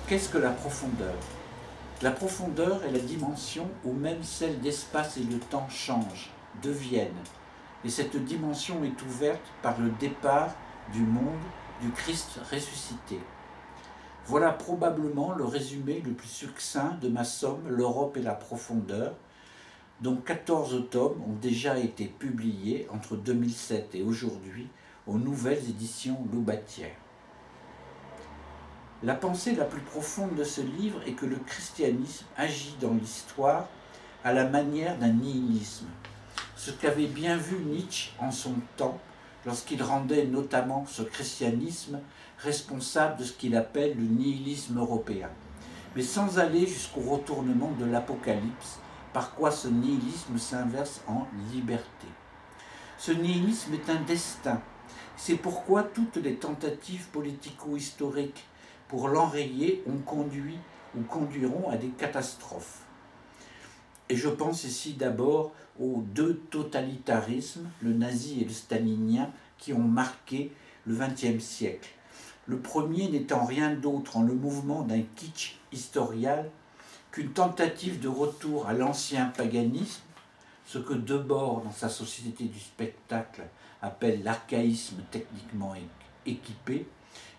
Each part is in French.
Qu'est-ce que la profondeur? La profondeur est la dimension où même celle d'espace et de temps changent, deviennent. Et cette dimension est ouverte par le départ du monde du Christ ressuscité. Voilà probablement le résumé le plus succinct de ma somme L'Europe et la profondeur, dont 14 tomes ont déjà été publiés entre 2007 et aujourd'hui aux nouvelles éditions Loubatière. La pensée la plus profonde de ce livre est que le christianisme agit dans l'histoire à la manière d'un nihilisme, ce qu'avait bien vu Nietzsche en son temps lorsqu'il rendait notamment ce christianisme responsable de ce qu'il appelle le nihilisme européen, mais sans aller jusqu'au retournement de l'Apocalypse, par quoi ce nihilisme s'inverse en liberté. Ce nihilisme est un destin, c'est pourquoi toutes les tentatives politico-historiques pour l'enrayer ont conduit ou conduiront à des catastrophes. Et je pense ici d'abord aux deux totalitarismes, le nazi et le stalinien, qui ont marqué le XXe siècle. Le premier n'étant rien d'autre en le mouvement d'un kitsch historial qu'une tentative de retour à l'ancien paganisme, ce que Debord, dans sa Société du spectacle, appelle l'archaïsme techniquement équipé,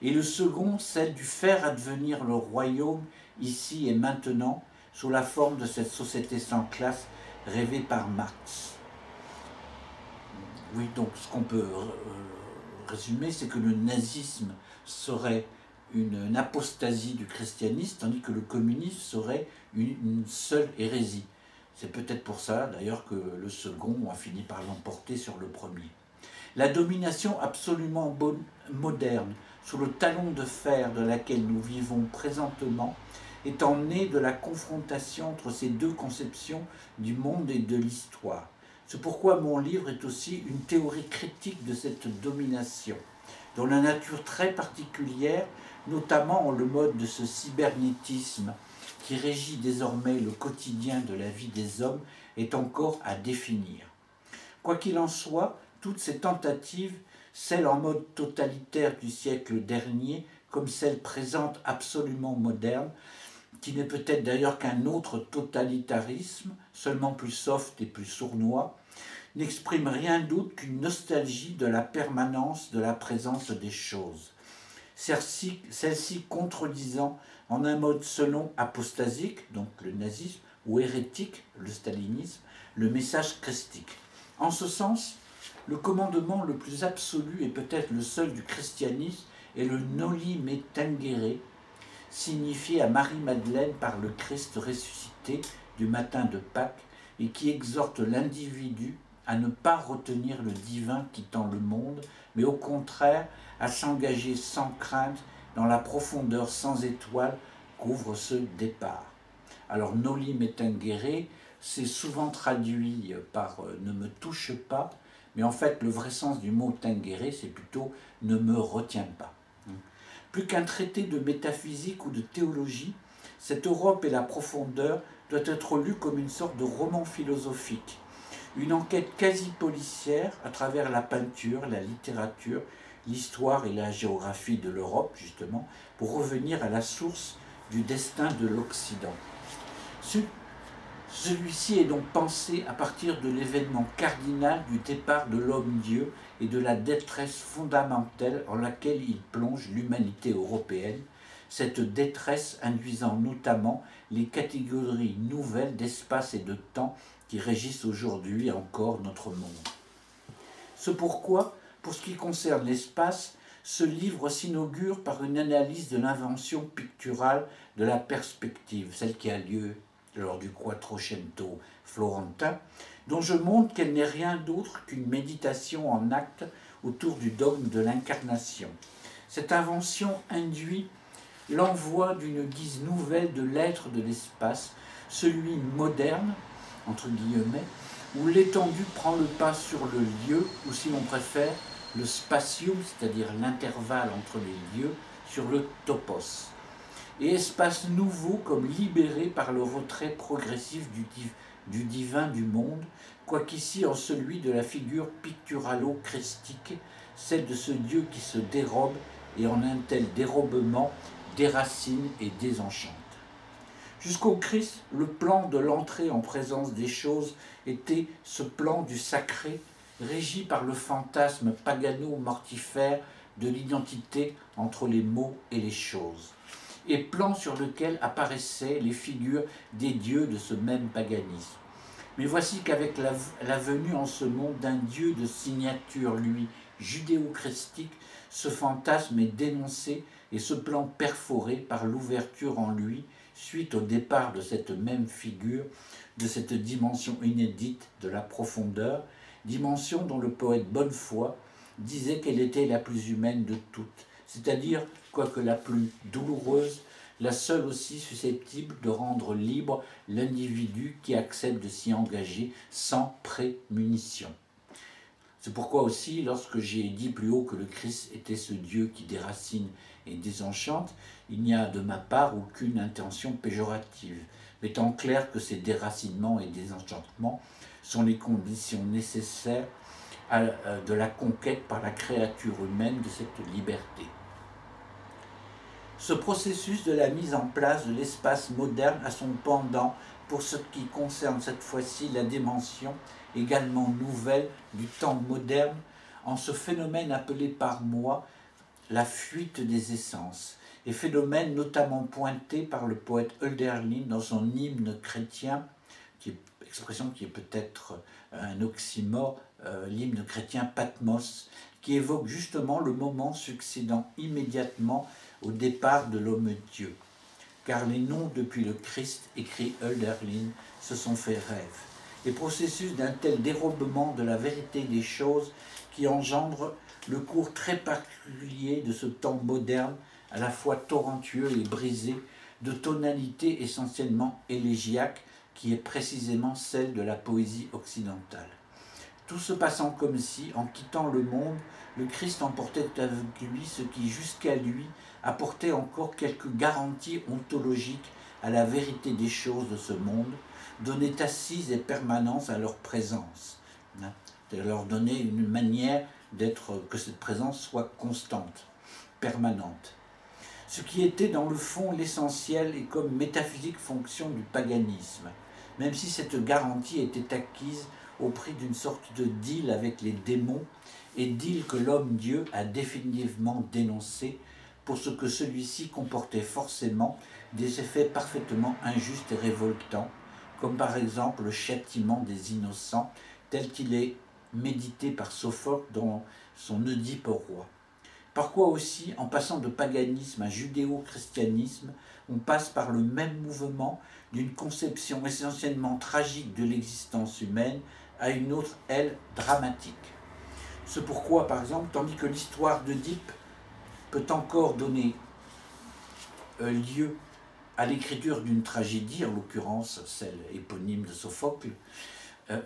et le second, celle du faire advenir le royaume ici et maintenant, sous la forme de cette société sans classe rêvée par Marx. Oui, donc ce qu'on peut résumer, c'est que le nazisme serait une apostasie du christianisme, tandis que le communisme serait une seule hérésie. C'est peut-être pour ça, d'ailleurs, que le second a fini par l'emporter sur le premier. La domination absolument moderne, sous le talon de fer de laquelle nous vivons présentement, étant née de la confrontation entre ces deux conceptions du monde et de l'histoire. C'est pourquoi mon livre est aussi une théorie critique de cette domination, dont la nature très particulière, notamment en le mode de ce cybernétisme qui régit désormais le quotidien de la vie des hommes, est encore à définir. Quoi qu'il en soit, toutes ces tentatives, celles en mode totalitaire du siècle dernier, comme celles présentes absolument modernes, qui n'est peut-être d'ailleurs qu'un autre totalitarisme, seulement plus soft et plus sournois, n'exprime rien d'autre qu'une nostalgie de la permanence de la présence des choses. Celle-ci contredisant en un mode selon apostasique, donc le nazisme, ou hérétique, le stalinisme, le message christique. En ce sens, le commandement le plus absolu et peut-être le seul du christianisme est le noli me tangere, signifié à Marie-Madeleine par le Christ ressuscité du matin de Pâques et qui exhorte l'individu à ne pas retenir le divin qui tend le monde, mais au contraire à s'engager sans crainte dans la profondeur sans étoile qu'ouvre ce départ. Alors noli me tangere, c'est souvent traduit par ne me touche pas, mais en fait le vrai sens du mot tangere, c'est plutôt ne me retiens pas. Plus qu'un traité de métaphysique ou de théologie, cette Europe et la profondeur doit être lue comme une sorte de roman philosophique, une enquête quasi policière à travers la peinture, la littérature, l'histoire et la géographie de l'Europe, justement, pour revenir à la source du destin de l'Occident. Celui-ci est donc pensé à partir de l'événement cardinal du départ de l'homme-dieu et de la détresse fondamentale en laquelle il plonge l'humanité européenne, cette détresse induisant notamment les catégories nouvelles d'espace et de temps qui régissent aujourd'hui encore notre monde. C'est pourquoi, pour ce qui concerne l'espace, ce livre s'inaugure par une analyse de l'invention picturale de la perspective, celle qui a lieu lors du Quattrocento florentin, dont je montre qu'elle n'est rien d'autre qu'une méditation en acte autour du dogme de l'incarnation. Cette invention induit l'envoi d'une guise nouvelle de l'être de l'espace, celui moderne, entre guillemets, où l'étendue prend le pas sur le lieu, ou si l'on préfère, le spatium, c'est-à-dire l'intervalle entre les lieux, sur le topos. Et espace nouveau comme libéré par le retrait progressif du divin du monde, quoiqu'ici en celui de la figure picturalo-christique, celle de ce Dieu qui se dérobe et en un tel dérobement déracine et désenchante. Jusqu'au Christ, le plan de l'entrée en présence des choses était ce plan du sacré, régi par le fantasme pagano-mortifère de l'identité entre les mots et les choses, et plan sur lequel apparaissaient les figures des dieux de ce même paganisme. Mais voici qu'avec la venue en ce monde d'un Dieu de signature, lui, judéo-christique, ce fantasme est dénoncé et ce plan perforé par l'ouverture en lui, suite au départ de cette même figure, de cette dimension inédite de la profondeur, dimension dont le poète Bonnefoy disait qu'elle était la plus humaine de toutes, c'est-à-dire, quoique la plus douloureuse, la seule aussi susceptible de rendre libre l'individu qui accepte de s'y engager sans prémunition. C'est pourquoi aussi, lorsque j'ai dit plus haut que le Christ était ce Dieu qui déracine et désenchante, il n'y a de ma part aucune intention péjorative, étant clair que ces déracinements et désenchantements sont les conditions nécessaires de la conquête par la créature humaine de cette liberté. Ce processus de la mise en place de l'espace moderne a son pendant pour ce qui concerne cette fois-ci la dimension également nouvelle du temps moderne, en ce phénomène appelé par moi la fuite des essences, et phénomène notamment pointé par le poète Hölderlin dans son hymne chrétien, expression qui est peut-être un oxymore, l'hymne chrétien Patmos, qui évoque justement le moment succédant immédiatement au départ de l'homme-dieu. Car les noms depuis le Christ, écrit Hölderlin, se sont fait rêve. Les processus d'un tel dérobement de la vérité des choses qui engendre le cours très particulier de ce temps moderne, à la fois torrentueux et brisé, de tonalité essentiellement élégiaque, qui est précisément celle de la poésie occidentale. Tout se passant comme si, en quittant le monde, le Christ emportait avec lui ce qui, jusqu'à lui, apportait encore quelques garanties ontologiques à la vérité des choses de ce monde, donnait assise et permanence à leur présence, c'est-à-dire leur donner une manière que cette présence soit constante, permanente. Ce qui était dans le fond l'essentiel et comme métaphysique fonction du paganisme, même si cette garantie était acquise au prix d'une sorte de deal avec les démons, et deal que l'homme-dieu a définitivement dénoncé pour ce que celui-ci comportait forcément des effets parfaitement injustes et révoltants, comme par exemple le châtiment des innocents, tel qu'il est médité par Sophocle dans son Oedipe au roi. Par quoi aussi, en passant de paganisme à judéo-christianisme, on passe par le même mouvement d'une conception essentiellement tragique de l'existence humaine à une autre, elle, dramatique. C'est pourquoi, par exemple, tandis que l'histoire d'Oedipe peut encore donner lieu à l'écriture d'une tragédie, en l'occurrence celle éponyme de Sophocle,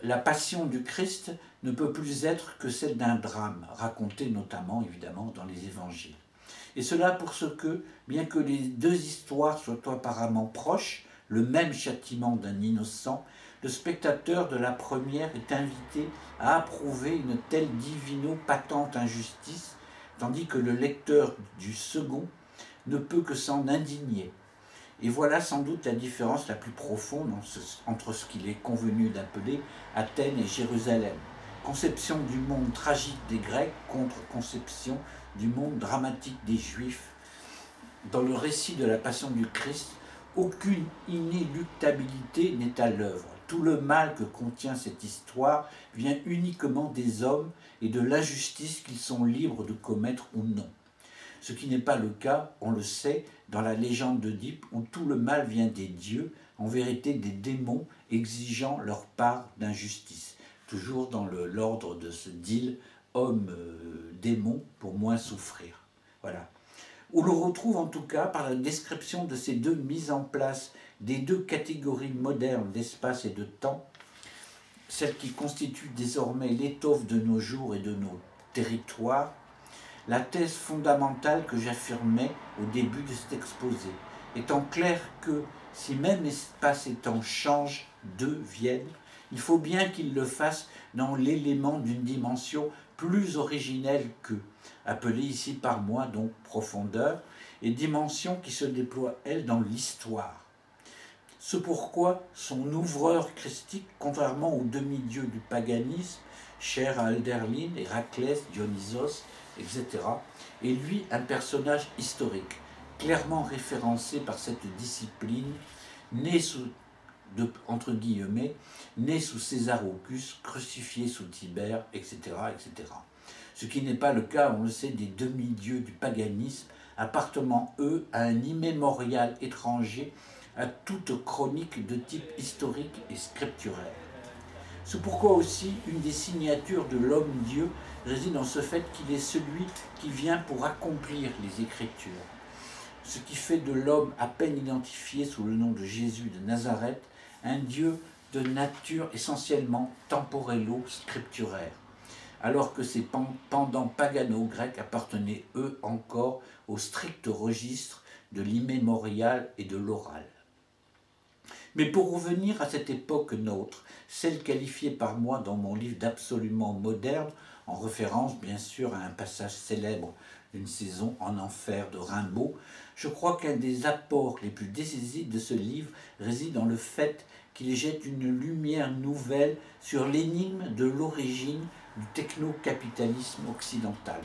la passion du Christ ne peut plus être que celle d'un drame, raconté notamment, évidemment, dans les évangiles. Et cela pour ce que, bien que les deux histoires soient apparemment proches, le même châtiment d'un innocent, le spectateur de la première est invité à approuver une telle divino-patente injustice, tandis que le lecteur du second ne peut que s'en indigner. Et voilà sans doute la différence la plus profonde entre ce qu'il est convenu d'appeler Athènes et Jérusalem. Conception du monde tragique des Grecs contre conception du monde dramatique des Juifs. Dans le récit de la Passion du Christ, aucune inéluctabilité n'est à l'œuvre. Tout le mal que contient cette histoire vient uniquement des hommes et de l'injustice qu'ils sont libres de commettre ou non. Ce qui n'est pas le cas, on le sait, dans la légende d'Oedipe, où tout le mal vient des dieux, en vérité des démons exigeant leur part d'injustice. Toujours dans l'ordre de ce deal homme-démon pour moins souffrir. Voilà. Où l'on retrouve en tout cas, par la description de ces deux mises en place des deux catégories modernes d'espace et de temps, celle qui constitue désormais l'étoffe de nos jours et de nos territoires, la thèse fondamentale que j'affirmais au début de cet exposé, étant clair que si même espace et temps changent, deux viennent, il faut bien qu'ils le fassent dans l'élément d'une dimension plus originelle qu'eux, appelée ici par moi donc profondeur, et dimension qui se déploie, elle, dans l'histoire. Ce pourquoi son ouvreur christique, contrairement aux demi-dieux du paganisme, cher à Hölderlin, Héraclès, Dionysos, etc., est lui un personnage historique, clairement référencé par cette discipline, né sous, entre guillemets, né sous César Auguste, crucifié sous Tibère, etc., etc. Ce qui n'est pas le cas, on le sait, des demi-dieux du paganisme, appartenant, eux, à un immémorial étranger à toute chronique de type historique et scripturaire. C'est pourquoi aussi une des signatures de l'homme-dieu réside dans ce fait qu'il est celui qui vient pour accomplir les Écritures. Ce qui fait de l'homme à peine identifié sous le nom de Jésus de Nazareth un Dieu de nature essentiellement temporello-scripturaire, alors que ses pendants pagano-grecs appartenaient eux encore au strict registre de l'immémorial et de l'oral. Mais pour revenir à cette époque nôtre, celle qualifiée par moi dans mon livre d'absolument moderne, en référence bien sûr à un passage célèbre d'une saison en enfer de Rimbaud, je crois qu'un des apports les plus décisifs de ce livre réside dans le fait qu'il jette une lumière nouvelle sur l'énigme de l'origine du techno-capitalisme occidental,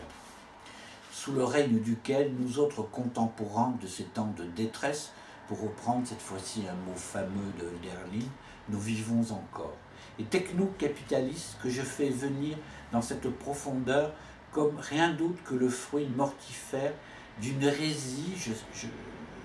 sous le règne duquel nous autres contemporains de ces temps de détresse, pour reprendre cette fois-ci un mot fameux de Hölderlin, nous vivons encore. Et techno-capitaliste que je fais venir dans cette profondeur comme rien d'autre que le fruit mortifère d'une hérésie,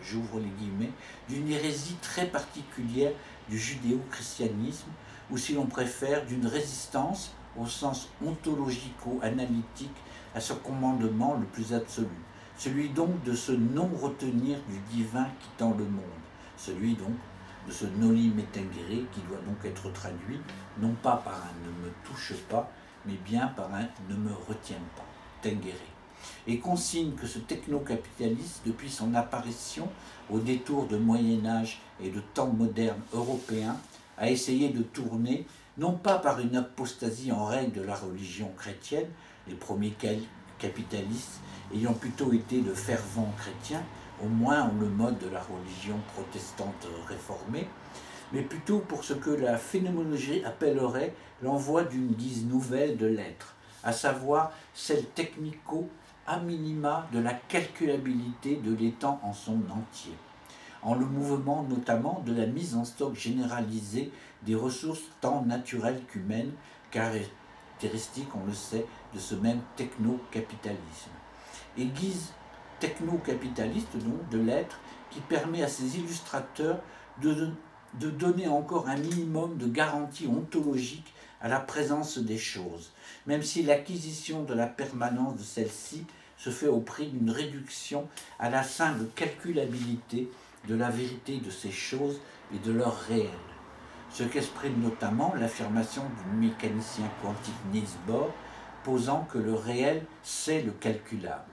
j'ouvre les guillemets, d'une hérésie très particulière du judéo-christianisme, ou si l'on préfère, d'une résistance au sens ontologico-analytique à ce commandement le plus absolu. Celui donc de se non-retenir du divin quittant le monde. Celui donc de ce noli me tangere qui doit donc être traduit non pas par un ne me touche pas, mais bien par un ne me retiens pas, tangere. Et consigne que ce techno-capitaliste, depuis son apparition au détour de Moyen-Âge et de temps modernes européens, a essayé de tourner, non pas par une apostasie en règle de la religion chrétienne, les premiers capitalistes ayant plutôt été de fervents chrétiens, au moins en le mode de la religion protestante réformée, mais plutôt pour ce que la phénoménologie appellerait l'envoi d'une guise nouvelle de l'être, à savoir celle technico a minima de la calculabilité de l'étang en son entier, en le mouvement notamment de la mise en stock généralisée des ressources tant naturelles qu'humaines, caractéristique, on le sait, de ce même techno-capitalisme. Et guise techno-capitaliste donc de l'être qui permet à ses illustrateurs de donner encore un minimum de garantie ontologique à la présence des choses, même si l'acquisition de la permanence de celle-ci se fait au prix d'une réduction à la simple calculabilité de la vérité de ces choses et de leur réel. Ce qu'exprime notamment l'affirmation du mécanicien quantique Niels Bohr, posant que le réel, c'est le calculable.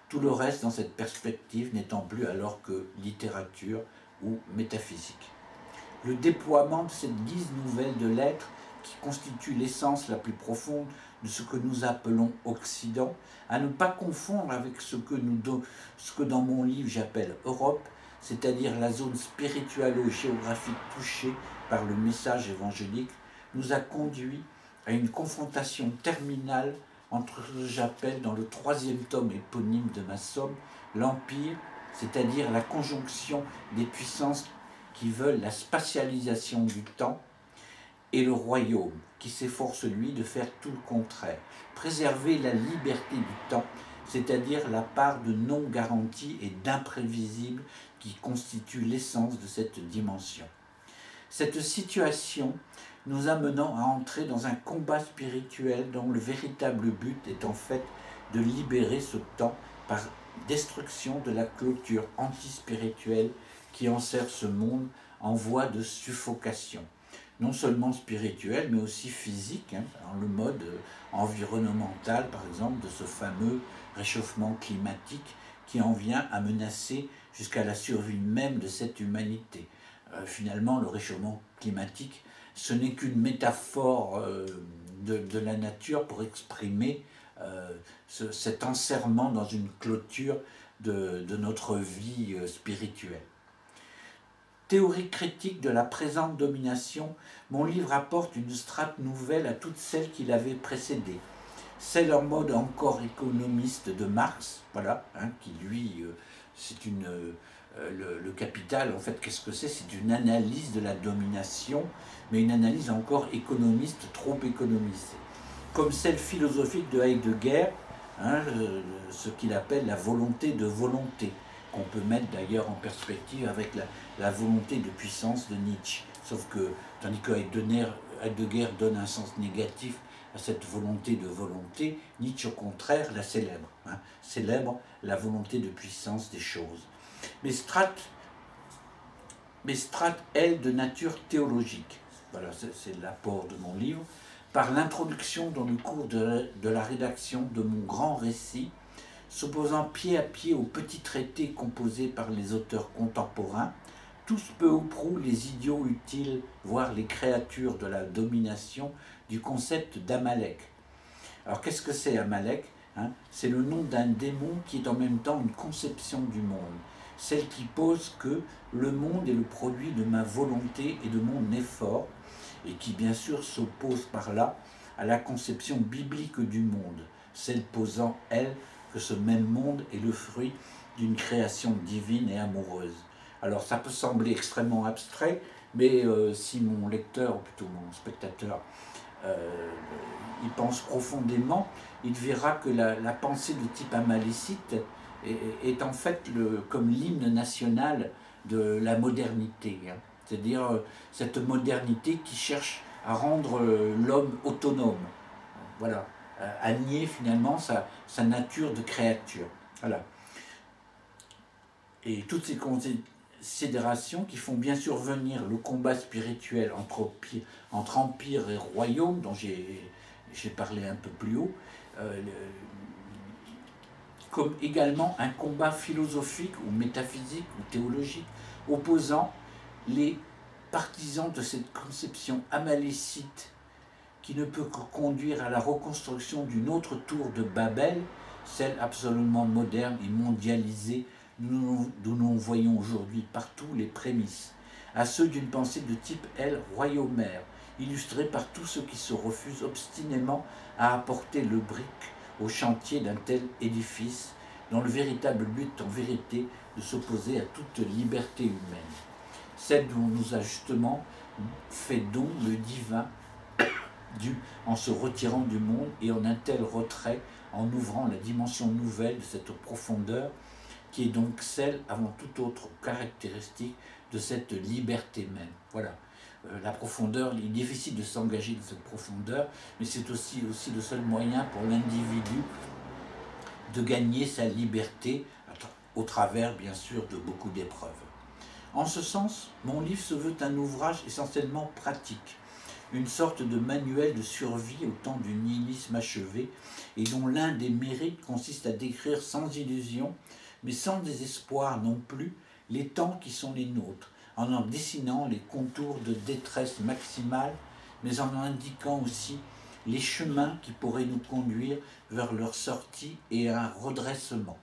Tout le reste dans cette perspective n'étant plus alors que littérature ou métaphysique. Le déploiement de cette guise nouvelle de l'être, qui constitue l'essence la plus profonde de ce que nous appelons Occident, à ne pas confondre avec ce que dans mon livre j'appelle Europe, c'est-à-dire la zone spiritualo-géographique touchée par le message évangélique, nous a conduit à une confrontation terminale entre ce que j'appelle dans le 3e tome éponyme de ma somme, l'Empire, c'est-à-dire la conjonction des puissances qui veulent la spatialisation du temps, et le royaume, qui s'efforce lui de faire tout le contraire, préserver la liberté du temps, c'est-à-dire la part de non-garantie et d'imprévisible qui constitue l'essence de cette dimension. Cette situation nous amenant à entrer dans un combat spirituel dont le véritable but est en fait de libérer ce temps par destruction de la clôture antispirituelle qui enserre ce monde en voie de suffocation, non seulement spirituelle mais aussi physique, dans le mode environnemental par exemple de ce fameux réchauffement climatique qui en vient à menacer jusqu'à la survie même de cette humanité. Finalement, le réchauffement climatique, ce n'est qu'une métaphore de la nature pour exprimer cet enserrement dans une clôture de notre vie spirituelle. Théorie critique de la présente domination, mon livre apporte une strate nouvelle à toutes celles qui l'avaient précédée. Celle en mode encore économiste de Marx, voilà, qui lui, c'est le Capital, en fait, qu'est-ce que c'est? C'est une analyse de la domination, mais une analyse encore économiste, trop économisée. Comme celle philosophique de Heidegger, ce qu'il appelle la volonté de volonté, qu'on peut mettre d'ailleurs en perspective avec la volonté de puissance de Nietzsche. Sauf que, tandis que Heidegger donne un sens négatif à cette volonté de volonté, Nietzsche au contraire la célèbre, célèbre la volonté de puissance des choses. Mais strate, elle, de nature théologique. Voilà, c'est l'apport de mon livre. Par l'introduction dans le cours de la rédaction de mon grand récit, s'opposant pied à pied aux petits traités composés par les auteurs contemporains, tous peu ou prou les idiots utiles, voire les créatures de la domination du concept d'Amalek. Alors qu'est-ce que c'est Amalek? C'est le nom d'un démon qui est en même temps une conception du monde, celle qui pose que le monde est le produit de ma volonté et de mon effort, et qui bien sûr s'oppose par là à la conception biblique du monde, celle posant, elle, que ce même monde est le fruit d'une création divine et amoureuse. Alors ça peut sembler extrêmement abstrait, mais si mon lecteur, ou plutôt mon spectateur, y pense profondément, il verra que la pensée de type amalécite est en fait comme l'hymne national de la modernité. C'est-à-dire cette modernité qui cherche à rendre l'homme autonome. Voilà. À nier finalement sa nature de créature. Voilà. Et toutes ces considérations qui font bien sûr venir le combat spirituel entre empire et royaume, dont j'ai parlé un peu plus haut, comme également un combat philosophique ou métaphysique ou théologique opposant les partisans de cette conception amalécite qui ne peut que conduire à la reconstruction d'une autre tour de Babel, celle absolument moderne et mondialisée d'où nous voyons aujourd'hui partout les prémices, à ceux d'une pensée de type, elle, royaumaire, illustrée par tous ceux qui se refusent obstinément à apporter le brick au chantier d'un tel édifice, dont le véritable but, en vérité, de s'opposer à toute liberté humaine. Celle dont nous a justement fait don le divin, en se retirant du monde et en un tel retrait, en ouvrant la dimension nouvelle de cette profondeur, qui est donc celle, avant toute autre caractéristique, de cette liberté même. Voilà. La profondeur, il est difficile de s'engager dans cette profondeur, mais c'est aussi le seul moyen pour l'individu de gagner sa liberté, au travers, bien sûr, de beaucoup d'épreuves. En ce sens, mon livre se veut un ouvrage essentiellement pratique, une sorte de manuel de survie au temps du nihilisme achevé, et dont l'un des mérites consiste à décrire sans illusion, mais sans désespoir non plus, les temps qui sont les nôtres, en dessinant les contours de détresse maximale, mais en indiquant aussi les chemins qui pourraient nous conduire vers leur sortie et un redressement.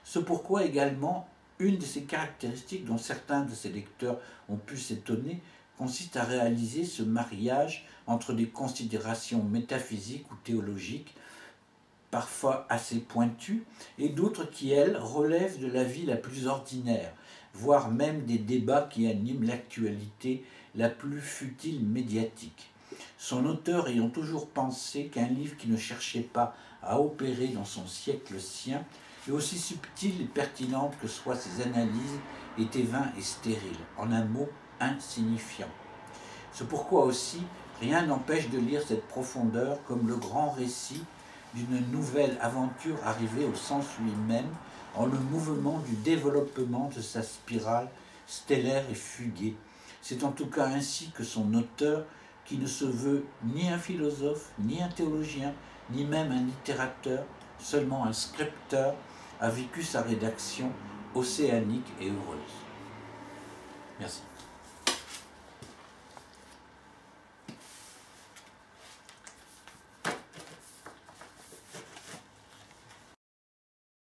C'est pourquoi également, une de ces caractéristiques dont certains de ces lecteurs ont pu s'étonner, consiste à réaliser ce mariage entre des considérations métaphysiques ou théologiques, parfois assez pointues, et d'autres qui, elles, relèvent de la vie la plus ordinaire, voire même des débats qui animent l'actualité la plus futile médiatique. Son auteur ayant toujours pensé qu'un livre qui ne cherchait pas à opérer dans son siècle sien, et aussi subtile et pertinente que soient ses analyses, était vain et stérile, en un mot, insignifiant. C'est pourquoi aussi, rien n'empêche de lire cette profondeur comme le grand récit d'une nouvelle aventure arrivée au sens lui-même, en le mouvement du développement de sa spirale stellaire et fuguée. C'est en tout cas ainsi que son auteur, qui ne se veut ni un philosophe, ni un théologien, ni même un littérateur, seulement un scripteur, a vécu sa rédaction océanique et heureuse. Merci.